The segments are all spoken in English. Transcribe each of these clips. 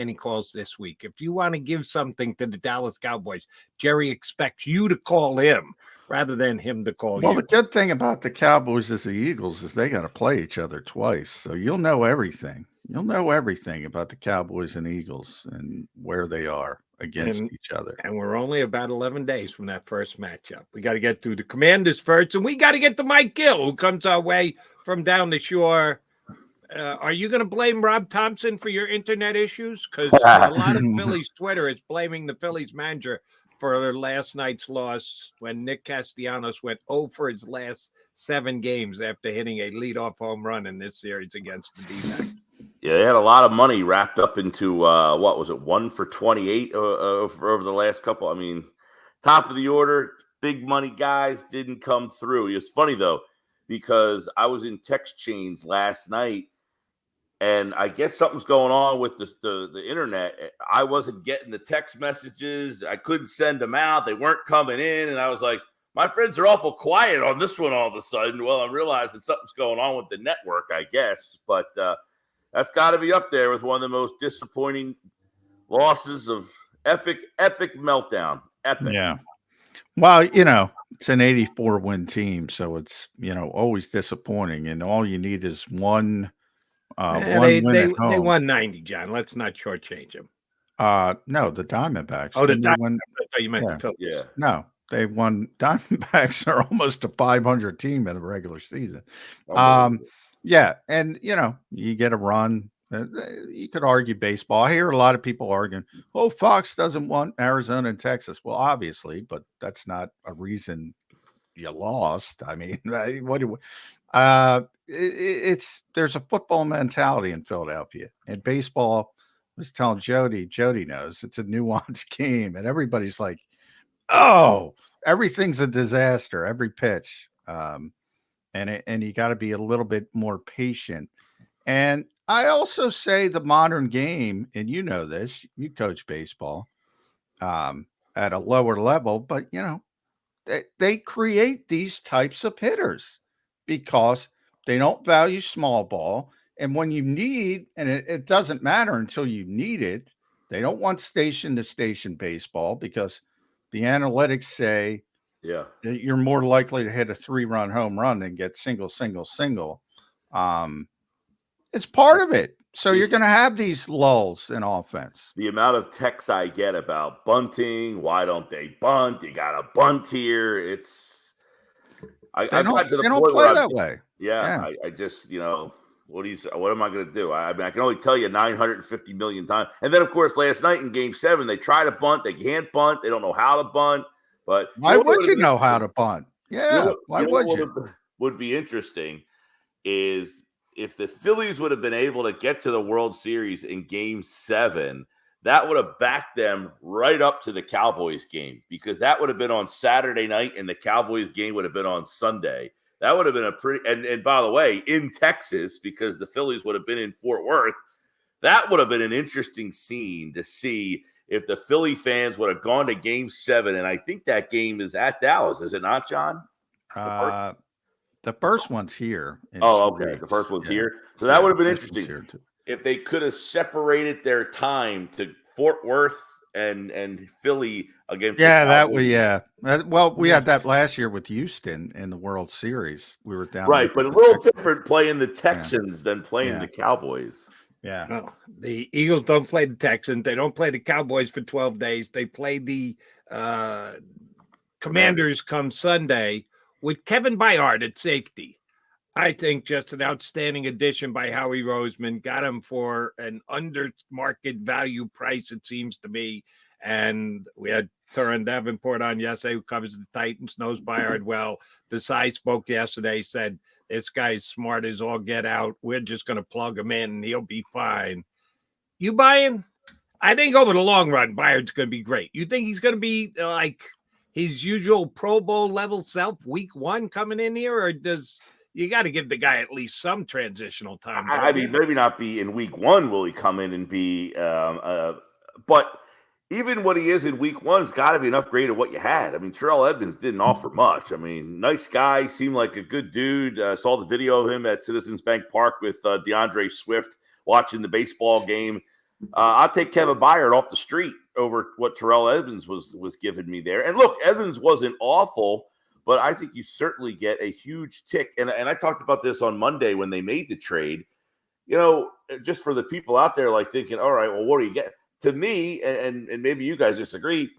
any calls this week. If you want to give something to the Dallas Cowboys, Jerry expects you to call him rather than him to call you. Well, the good thing about the Cowboys is the Eagles is they got to play each other twice. So you'll know everything. You'll know everything about the Cowboys and Eagles and where they are against each other. And we're only about 11 days from that first matchup. We got to get through the Commanders first, and we got to get to Mike Gill, who comes our way from down the shore. Are you going to blame Rob Thompson for your internet issues? Because a lot of Phillies Twitter is blaming the Phillies manager for last night's loss when Nick Castellanos went 0 for his last 7 games after hitting a leadoff home run in this series against the D-backs. Yeah, they had a lot of money wrapped up into, 1 for 28 over the last couple. I mean, top of the order, big money guys didn't come through. It's funny, though, because I was in text chains last night, and I guess something's going on with the internet. I wasn't getting the text messages. I couldn't send them out. They weren't coming in. And I was like, my friends are awful quiet on this one all of a sudden. Well, I'm realizing something's going on with the network, I guess. But that's got to be up there with one of the most disappointing losses of epic meltdown. Epic. Yeah. Well, it's an 84-win team. So it's, always disappointing. And all you need is one they won 90, John. Let's not shortchange them. No, the Diamondbacks. Oh, the Diamondbacks. I thought you meant the Phillies. Yeah. No, they won. Diamondbacks are almost a 500 team in the regular season. Yeah, and you get a run. You could argue baseball. I hear a lot of people arguing, "Oh, Fox doesn't want Arizona and Texas." Well, obviously, but that's not a reason you lost. I mean, what do? There's a football mentality in Philadelphia, and baseball. I was telling Jody knows it's a nuanced game, and everybody's like, "Oh, everything's a disaster, every pitch," and you got to be a little bit more patient. And I also say the modern game, and this, you coach baseball at a lower level, but they create these types of hitters because they don't value small ball. And when you need, and it doesn't matter until you need it, they don't want station to station baseball because the analytics say that you're more likely to hit a 3-run home run than get single. It's part of it. So you're going to have these lulls in offense. The amount of texts I get about bunting, why don't they bunt? You got to bunt here. They don't play that way. Yeah. I just, what am I going to do? I mean, I can only tell you 950 million times. And then, of course, last night in Game 7, they try to bunt. They can't bunt. They don't know how to bunt. But why would you know how to bunt? Yeah, why would you? Would be interesting is if the Phillies would have been able to get to the World Series in Game 7, that would have backed them right up to the Cowboys game because that would have been on Saturday night and the Cowboys game would have been on Sunday. That would have been a pretty – and by the way, in Texas because the Phillies would have been in Fort Worth, that would have been an interesting scene to see if the Philly fans would have gone to Game 7. And I think that game is at Dallas. Is it not, John? The first one's here. Okay. The first one's here. So that would have been interesting if they could have separated their time to Fort Worth and Philly against. Yeah, that way. Yeah. Well, we had that last year with Houston in the World Series. We were down right, but a little different playing the Texans than playing the Cowboys. Yeah. No, the Eagles don't play the Texans. They don't play the Cowboys for 12 days. They play the Commanders come Sunday with Kevin Byard at safety. I think just an outstanding addition by Howie Roseman. Got him for an under market value price, it seems to me. And we had Turin Davenport on yesterday, who covers the Titans, knows Byard well. Desai spoke yesterday, said, this guy's smart as all get out. We're just going to plug him in and he'll be fine. You buying? I think over the long run, Byard's going to be great. You think he's going to be like his usual Pro Bowl level self week 1 coming in here, or does you got to give the guy at least some transitional time? I mean, maybe not be in week 1 will he come in and be, but even what he is in week 1 has got to be an upgrade of what you had. I mean, Terrell Edmonds didn't offer much. I mean, nice guy, seemed like a good dude. Saw the video of him at Citizens Bank Park with DeAndre Swift watching the baseball game. I'll take Kevin Byard off the street over what Terrell Edmonds was giving me there. And look, Edmonds wasn't awful, but I think you certainly get a huge tick. And I talked about this on Monday when they made the trade. You know, just for the people out there like thinking, all right, well, what do you get? To me, and maybe you guys disagree,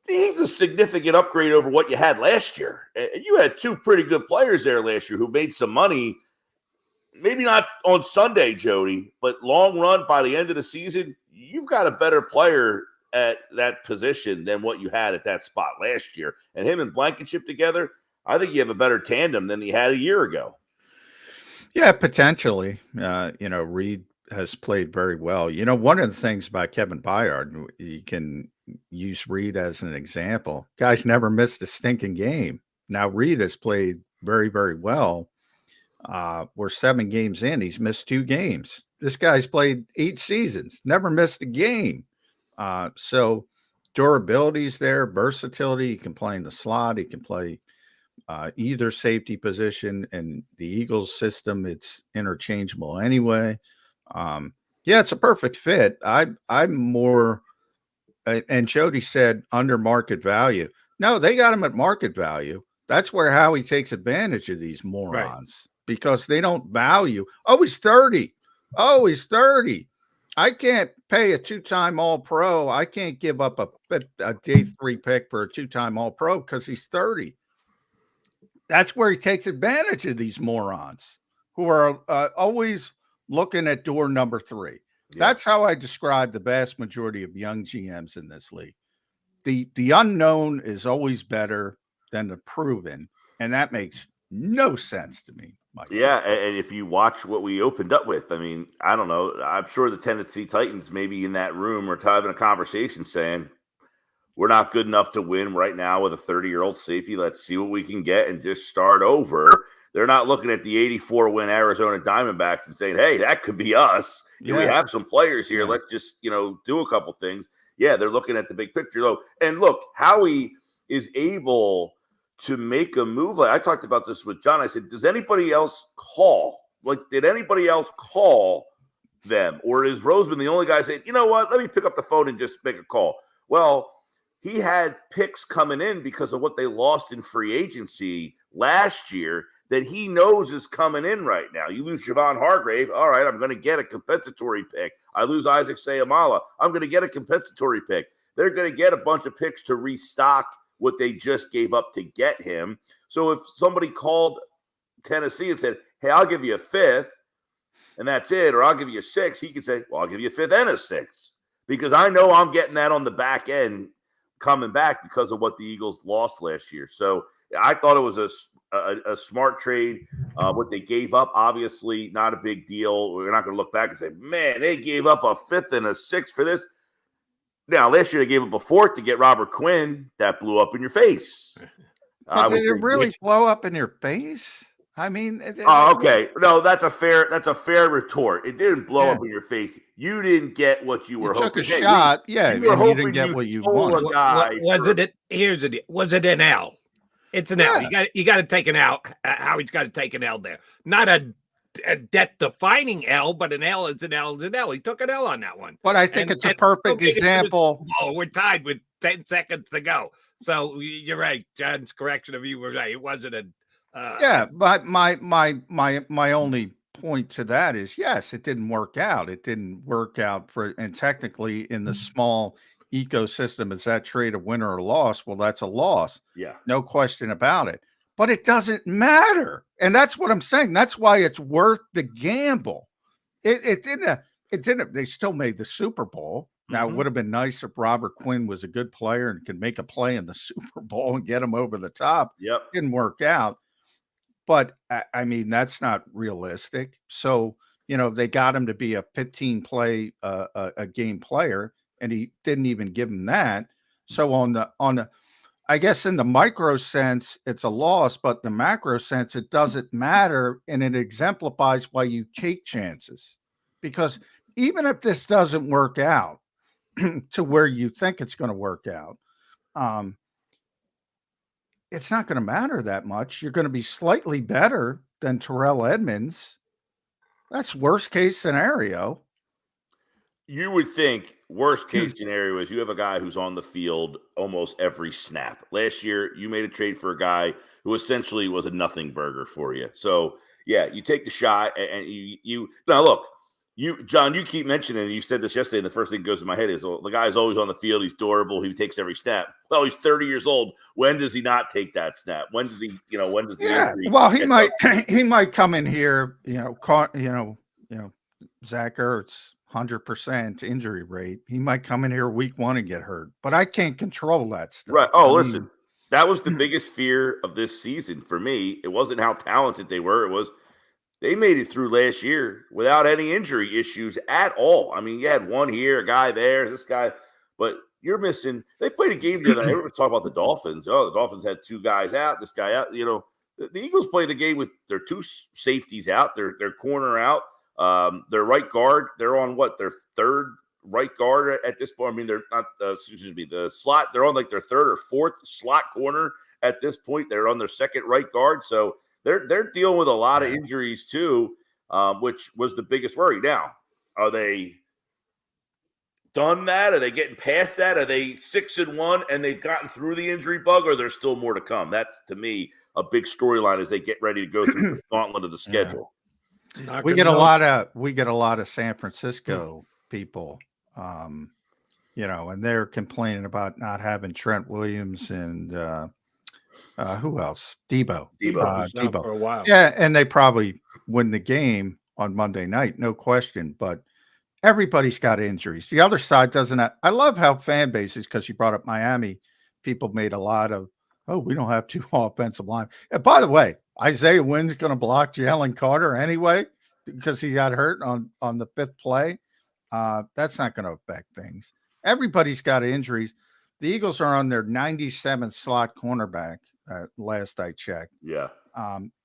he's a significant upgrade over what you had last year. And you had two pretty good players there last year who made some money. Maybe not on Sunday, Jody, but long run by the end of the season, you've got a better player at that position than what you had at that spot last year. And him and Blankenship together, I think you have a better tandem than you had a year ago. Yeah, potentially. Reed has played very well. You know, one of the things about Kevin Byard, you can use Reed as an example. Guy's never missed a stinking game. Now, Reed has played very, very well. We're 7 games in. He's missed 2 games. This guy's played 8 seasons, never missed a game. So durability's there, versatility. He can play in the slot. He can play either safety position. And the Eagles system, it's interchangeable anyway. Yeah, it's a perfect fit. I'm more, and Jody said under market value. No, they got him at market value. That's where Howie takes advantage of these morons because they don't value. Oh, he's 30. Oh, he's 30. I can't pay a 2-time All-Pro. I can't give up a day 3 pick for a 2-time All-Pro because he's 30. That's where he takes advantage of these morons who are always looking at door number 3. Yeah. That's how I describe the vast majority of young GMs in this league. The unknown is always better than the proven, and that makes no sense to me, Mike. Yeah, and if you watch what we opened up with, I mean, I don't know. I'm sure the Tennessee Titans maybe in that room are having a conversation saying, we're not good enough to win right now with a 30-year-old safety. Let's see what we can get and just start over. They're not looking at the 84-win Arizona Diamondbacks and saying, hey, that could be us. Yeah. We have some players here. Yeah. Let's just, do a couple things. Yeah, they're looking at the big picture, though. And look, Howie is able to make a move. Like I talked about this with John. I said, does anybody else call? Like, did anybody else call them? Or is Roseman the only guy saying, you know what, let me pick up the phone and just make a call? Well, he had picks coming in because of what they lost in free agency last year that he knows is coming in right now. You lose Javon Hargrave. All right, I'm going to get a compensatory pick. I lose Isaac Sayamala. I'm going to get a compensatory pick. They're going to get a bunch of picks to restock what they just gave up to get him. So if somebody called Tennessee and said, hey, I'll give you a 5th, and that's it, or I'll give you a 6th, he could say, well, I'll give you a 5th and a 6th because I know I'm getting that on the back end coming back because of what the Eagles lost last year. So I thought it was a smart trade. What they gave up, obviously, not a big deal. We're not going to look back and say, man, they gave up a 5th and a 6th for this. Now, last year they gave up a 4th to get Robert Quinn. That blew up in your face. But did it really blow up in your face? I mean, okay. No, that's a fair retort. It didn't blow up in your face. You didn't get what you were hoping. Took a shot. Yeah, you didn't get what you wanted. Was it an L? It's an L. You got to take an L. Howie's got to take an L there. Not a death-defining L, but an L is an L is an L. He took an L on that one. But I think it's a perfect example. We're tied with 10 seconds to go. So you're right. John's correction of you were right. It wasn't a but my only point to that is, yes, it didn't work out. It didn't work out and technically in the small ecosystem, is that trade a winner or loss? Well, that's a loss. Yeah. No question about it. But it doesn't matter. And that's what I'm saying. That's why it's worth the gamble. It didn't. They still made the Super Bowl. Now, it would have been nice if Robert Quinn was a good player and could make a play in the Super Bowl and get him over the top. Yep. Didn't work out. But, I mean, that's not realistic. So, they got him to be a 15-play a game player, and he didn't even give him that. So on the I guess in the micro sense, it's a loss, but the macro sense, it doesn't matter. And it exemplifies why you take chances. Because even if this doesn't work out to where you think it's going to work out, it's not going to matter that much. You're going to be slightly better than Terrell Edmonds. That's worst case scenario. You would think worst case scenario is you have a guy who's on the field almost every snap. Last year, you made a trade for a guy who essentially was a nothing burger for you. So yeah, you take the shot, and you now look. John, you keep mentioning, and you said this yesterday, and the first thing that goes in my head is, well, the guy's always on the field. He's durable. He takes every snap. Well, he's 30 years old. When does he not take that snap? When does he, when does the injury? Well, he might he might come in here, Zach Ertz, 100% injury rate. He might come in here week 1 and get hurt, but I can't control that stuff. Right. Oh, listen, that was the biggest fear of this season for me. It wasn't how talented they were. It was they made it through last year without any injury issues at all. I mean, you had one here, a guy there, this guy, but you're missing. They played a game the other night. Everybody talk about the Dolphins. Oh, the Dolphins had 2 guys out, this guy out. The Eagles played a game with their 2 safeties out, their corner out, their right guard. They're on their 3rd right guard at this point. I mean, they're not. The slot. They're on like their 3rd or 4th slot corner at this point. They're on their 2nd right guard. So they're dealing with a lot of injuries too, which was the biggest worry. Now, are they done that? Are they getting past that? Are they 6-1 and they've gotten through the injury bug, or there's still more to come? That's, to me, a big storyline as they get ready to go through the gauntlet of the schedule. We get a lot of San Francisco people, and they're complaining about not having Trent Williams and who else? Debo for a while. Yeah, and they probably win the game on Monday night, no question. But everybody's got injuries. The other side doesn't have. I love how fan bases, because you brought up Miami, people made a lot of, we don't have 2 offensive line. And by the way, Isaiah Wynn's going to block Jalen Carter anyway because he got hurt on the 5th play. That's not going to affect things. Everybody's got injuries. The Eagles are on their 97th slot cornerback. Last I checked. Yeah.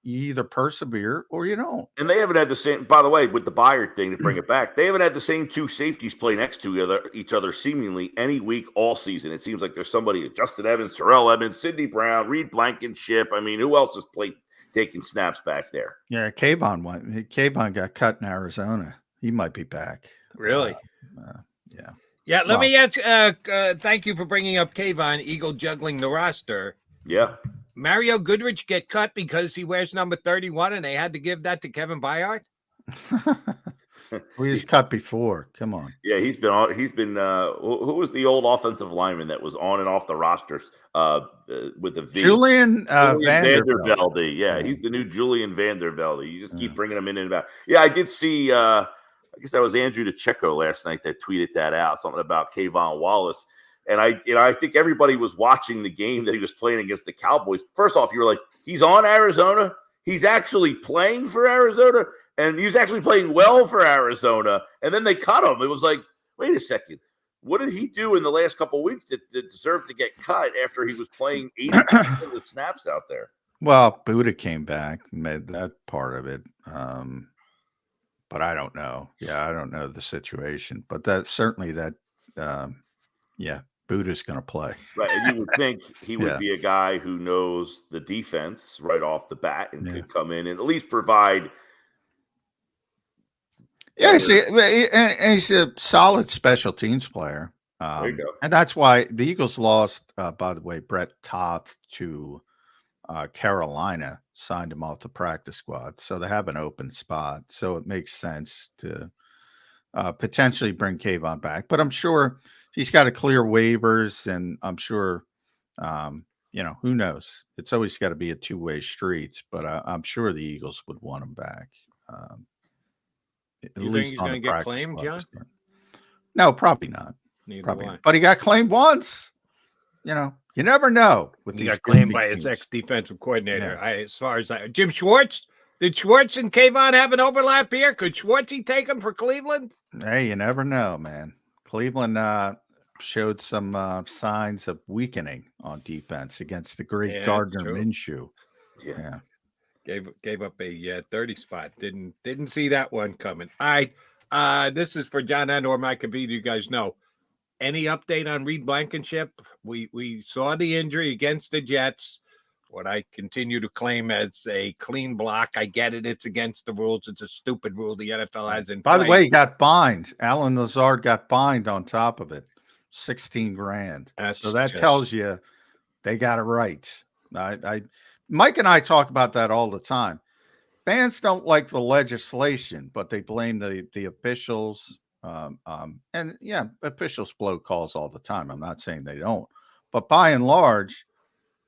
You either persevere or you don't. And they haven't had the same, by the way, with the Byard thing, to bring it back, they haven't had the same 2 safeties play next to each other seemingly any week all season. It seems like there's somebody, Justin Evans, Terrell Evans, Sidney Brown, Reed Blankenship. I mean, who else has played taking snaps back there? Yeah, Kayvon got cut in Arizona. He might be back. Really? Yeah. Yeah, let me ask, thank you for bringing up Kayvon, Eagle juggling the roster. Yeah. Mario Goodrich get cut because he wears number 31 and they had to give that to Kevin Byard? Well, he's cut before. Come on. Yeah, he's been who was the old offensive lineman that was on and off the rosters with the V? Julian Vandervelde. Yeah, he's the new Julian Vandervelde. You just keep bringing him in and out. Yeah, I did see I guess that was Andrew DeCecco last night that tweeted that out, something about Kayvon Wallace. And I think everybody was watching the game that he was playing against the Cowboys. First off, you were like, he's on Arizona. He's actually playing for Arizona, and he's actually playing well for Arizona. And then they cut him. It was like, wait a second. What did he do in the last couple of weeks that deserved to get cut after he was playing 80% of the snaps out there? Well, Buddha came back and made that part of it. But I don't know. Yeah, I don't know the situation. But that certainly Buddha's going to play. Right. And you would think he would be a guy who knows the defense right off the bat and could come in and at least provide. Yeah, and he's a solid special teams player. There you go. And that's why the Eagles lost, by the way, Brett Toth to Carolina, signed him off the practice squad. So they have an open spot. So it makes sense to potentially bring Kayvon back. But I'm sure he's got to clear waivers, and I'm sure, who knows? It's always got to be a 2-way street, but I'm sure the Eagles would want him back. You think he's going to get claimed, John? No, probably not. Probably not. But he got claimed once. You never know. He got claimed by his ex-defensive coordinator. Yeah. Jim Schwartz. Did Schwartz and Kayvon have an overlap here? Could Schwartzy take him for Cleveland? Hey, you never know, man. Cleveland showed some signs of weakening on defense against the great Gardner Minshew. Yeah. Gave up a 30 spot. Didn't see that one coming. All right. This is for John and or Mike Avita. You guys know. Any update on Reed Blankenship? We saw the injury against the Jets. what I continue to claim as a clean block. I get it. It's against the rules. It's a stupid rule the NFL has in By the place. way, he got fined. Alan Lazard got fined on top of it, 16 grand. So that tells you they got it right. Mike and I talk about that all the time. Fans don't like the legislation, but they blame the officials. And yeah, officials blow calls all the time. I'm not saying they don't, but by and large,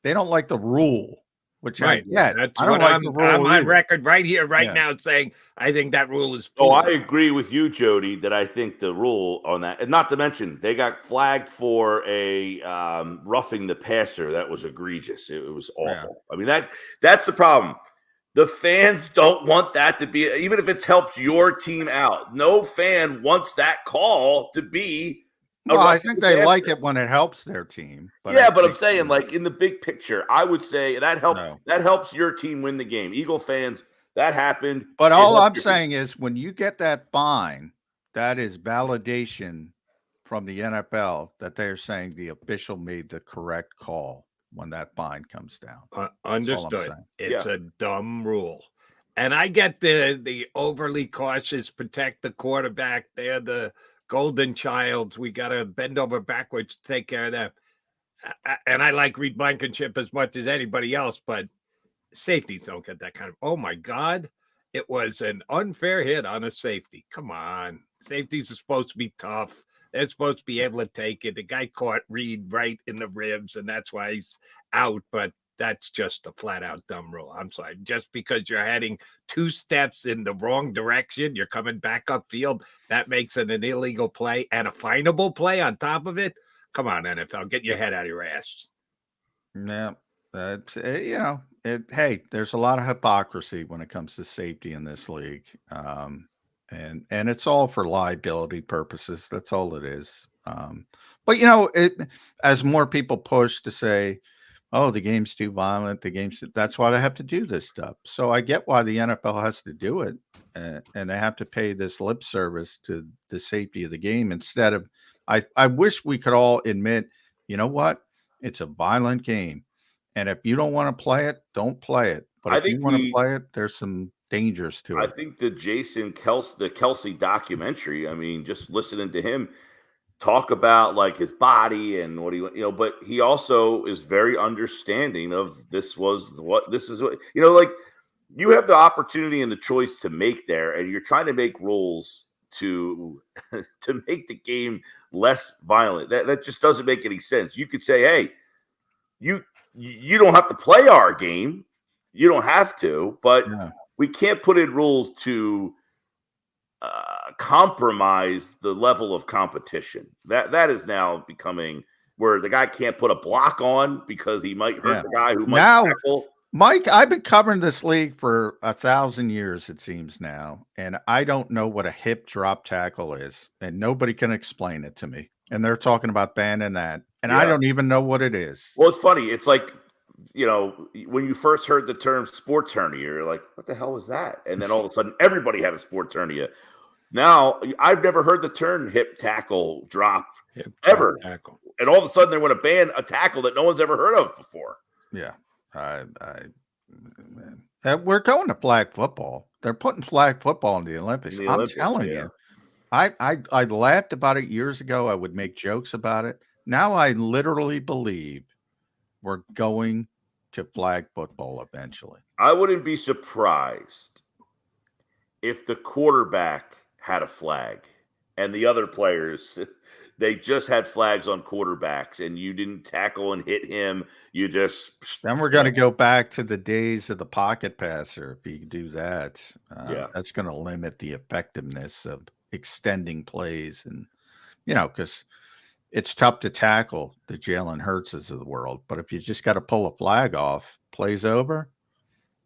they don't like the rule. Which I get. That's I don't what like the rule I'm on either. record right here, now, saying I think that rule is. Oh, I agree with you, Jody, that I think the rule on that, and not to mention they got flagged for a roughing the passer. That was egregious. It was awful. Yeah. I mean, that's the problem. The fans don't want that to be, even if it helps your team out. No fan wants that call to be. Well, I think they like it when it helps their team. But yeah, but I'm saying, like, in the big picture, I would say that helps your team win the game. Eagle fans, that happened. But all I'm saying is when you get that fine, that is validation from the NFL that they're saying the official made the correct call when that fine comes down. Understood. It's a dumb rule. And I get the overly cautious, protect the quarterback. They're the golden childs. We got to bend over backwards to take care of them. And I like Reed Blankenship as much as anybody else, but safeties don't get that kind of, oh my God, it was an unfair hit on a safety. Come on. Safeties are supposed to be tough. They're supposed to be able to take it. The guy caught Reed right in the ribs, and that's why he's out. But that's just a flat-out dumb rule. I'm sorry. Just because you're heading 2 steps in the wrong direction, you're coming back upfield, that makes it an illegal play and a finable play on top of it. Come on, NFL, get your head out of your ass. Yeah, hey, there's a lot of hypocrisy when it comes to safety in this league. And it's all for liability purposes. That's all it is. But as more people push to say, oh, the game's too violent, that's why they have to do this stuff. So I get why the NFL has to do it, and they have to pay this lip service to the safety of the game instead of, I wish we could all admit, you know what? It's a violent game. And if you don't want to play it, don't play it. But if you want to play it, there's some dangers to it. I think the Kelsey documentary, I mean, just listening to him talk about like his body and what but he also is very understanding of this is what, like you have the opportunity and the choice to make there, and you're trying to make rules to make the game less violent. That just doesn't make any sense. You could say, hey, you don't have to play our game. You don't have to, but we can't put in rules to compromise the level of competition. That is now becoming where the guy can't put a block on because he might hurt the guy who might tackle. Mike, I've been covering this league for 1,000 years, it seems now, and I don't know what a hip drop tackle is, and nobody can explain it to me. And they're talking about banning that, and I don't even know what it is. Well, it's funny. It's like, when you first heard the term sports hernia, you're like, what the hell was that? And then all of a sudden, everybody had a sports hernia. Now, I've never heard the term hip tackle drop ever. Tackle. And all of a sudden, they want to ban a tackle that no one's ever heard of before. Yeah. We're going to flag football. They're putting flag football in the Olympics. I'm telling you. I laughed about it years ago. I would make jokes about it. Now I literally believe we're going to flag football eventually. I wouldn't be surprised if the quarterback had a flag and the other players, they just had flags on quarterbacks and you didn't tackle and hit him. You just. Then we're going to go back to the days of the pocket passer. If you do that, that's going to limit the effectiveness of extending plays. And, because it's tough to tackle the Jalen Hurtses of the world. But if you just got to pull a flag off, plays over,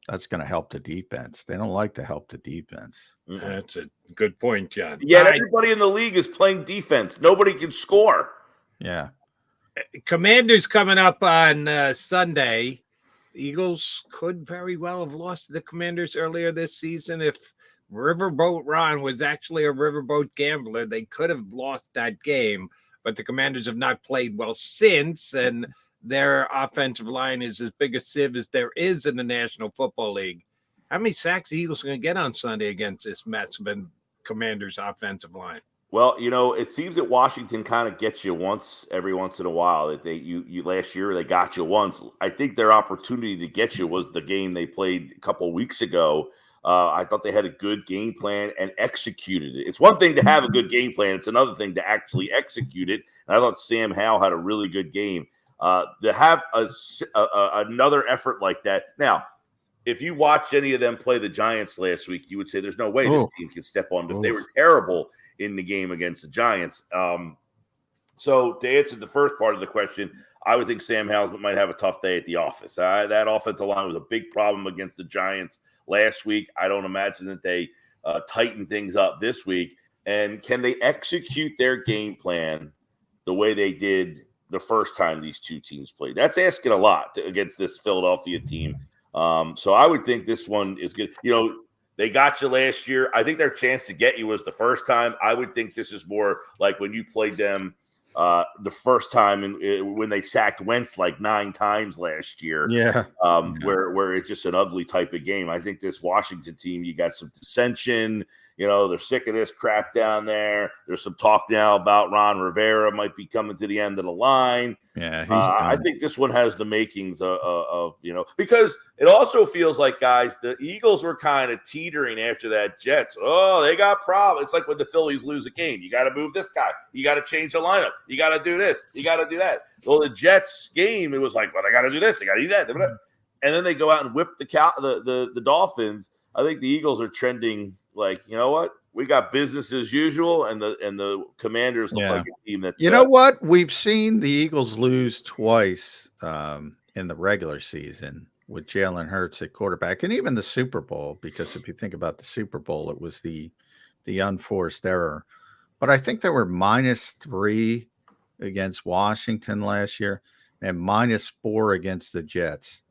that's going to help the defense. They don't like to help the defense. That's a good point, John. Yeah, everybody in the league is playing defense. Nobody can score. Yeah. Commanders coming up on Sunday. Eagles could very well have lost to the Commanders earlier this season. If Riverboat Ron was actually a riverboat gambler, they could have lost that game. But the Commanders have not played well since, and their offensive line is as big a sieve as there is in the National Football League. How many sacks the Eagles are going to get on Sunday against this mess of the Commanders' offensive line? Well, it seems that Washington kind of gets you every once in a while. That you last year they got you once. I think their opportunity to get you was the game they played a couple of weeks ago. I thought they had a good game plan and executed it. It's one thing to have a good game plan; it's another thing to actually execute it. And I thought Sam Howell had a really good game. To have another effort like that. Now, if you watched any of them play the Giants last week, you would say there's no way this team can step on. But they were terrible in the game against the Giants. So to answer the first part of the question, I would think Sam Howell might have a tough day at the office. That offensive line was a big problem against the Giants last week. I don't imagine that they tighten things up this week. And can they execute their game plan the way they did the first time these two teams played? That's asking a lot against this Philadelphia team. So I would think this one is good. They got you last year. I think their chance to get you was the first time. I would think this is more like when you played them the first time when they sacked Wentz like 9 times last year. Yeah. Where it's just an ugly type of game. I think this Washington team, you got some dissension. They're sick of this crap down there. There's some talk now about Ron Rivera might be coming to the end of the line. Yeah, I think this one has the makings of because it also feels like, guys, the Eagles were kind of teetering after that Jets. Oh, they got problems. It's like when the Phillies lose a game. You got to move this guy. You got to change the lineup. You got to do this. You got to do that. Well, the Jets game, it was like, well, I got to do this. I got to do that. And then they go out and whip the Dolphins. I think the Eagles are trending like, you know what? We got business as usual, and the Commanders look like a team that. You know what? We've seen the Eagles lose twice in the regular season with Jalen Hurts at quarterback, and even the Super Bowl. Because if you think about the Super Bowl, it was the unforced error. But I think they were -3 against Washington last year and -4 against the Jets.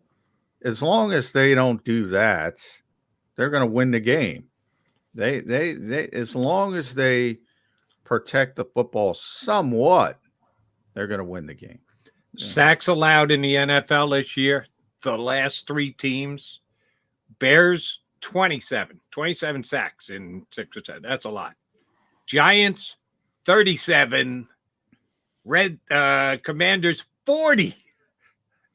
As long as they don't do that, they're going to win the game. They as long as they protect the football somewhat, they're going to win the game. Sacks allowed in the NFL this year. The last 3 teams, Bears 27 sacks in 6%. That's a lot. Giants 37. Commanders 40.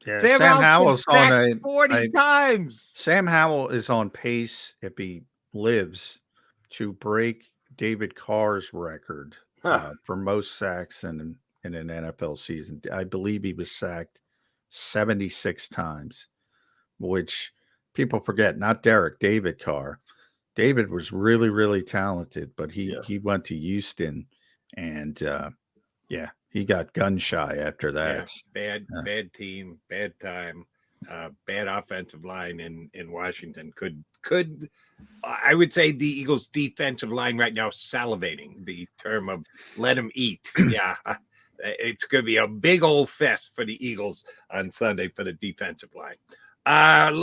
Yeah, Sam Howell's on 40 times. Sam Howell is on pace, if he lives, to break David Carr's record for most sacks in an NFL season. I believe he was sacked 76 times, which people forget. Not Derek, David Carr. David was really, really talented, but he went to Houston, and he got gun shy after that. Yeah, bad team, bad time, bad offensive line in Washington. Could I would say the Eagles' defensive line right now salivating, the term of let them eat. Yeah, it's going to be a big old fest for the Eagles on Sunday for the defensive line.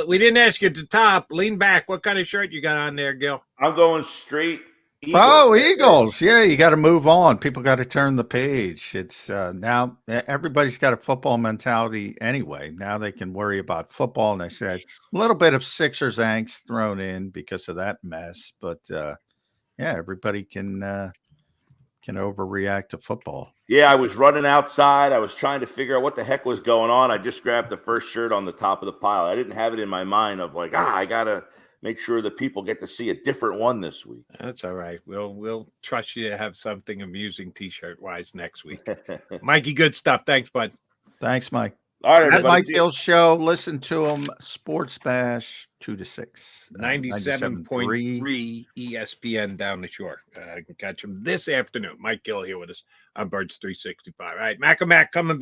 We didn't ask you at the top. Lean back. What kind of shirt you got on there, Gill? I'm going straight Eagles. Oh, Eagles. Yeah, you got to move on. People got to turn the page. It's now everybody's got a football mentality anyway. Now they can worry about football. And they said a little bit of Sixers angst thrown in because of that mess. But everybody can overreact to football. Yeah, I was running outside. I was trying to figure out what the heck was going on. I just grabbed the first shirt on the top of the pile. I didn't have it in my mind of like, I got to make sure that people get to see a different one this week. That's all right. We'll trust you to have something amusing T-shirt wise next week. Mikey, good stuff. Thanks, bud. Thanks, Mike. All right, that's Mike Gill's show. Listen to him. Sports Bash 2 to 6. 97.3 ESPN down the shore. You can catch him this afternoon. Mike Gill here with us on Birds 365. All right, Mac coming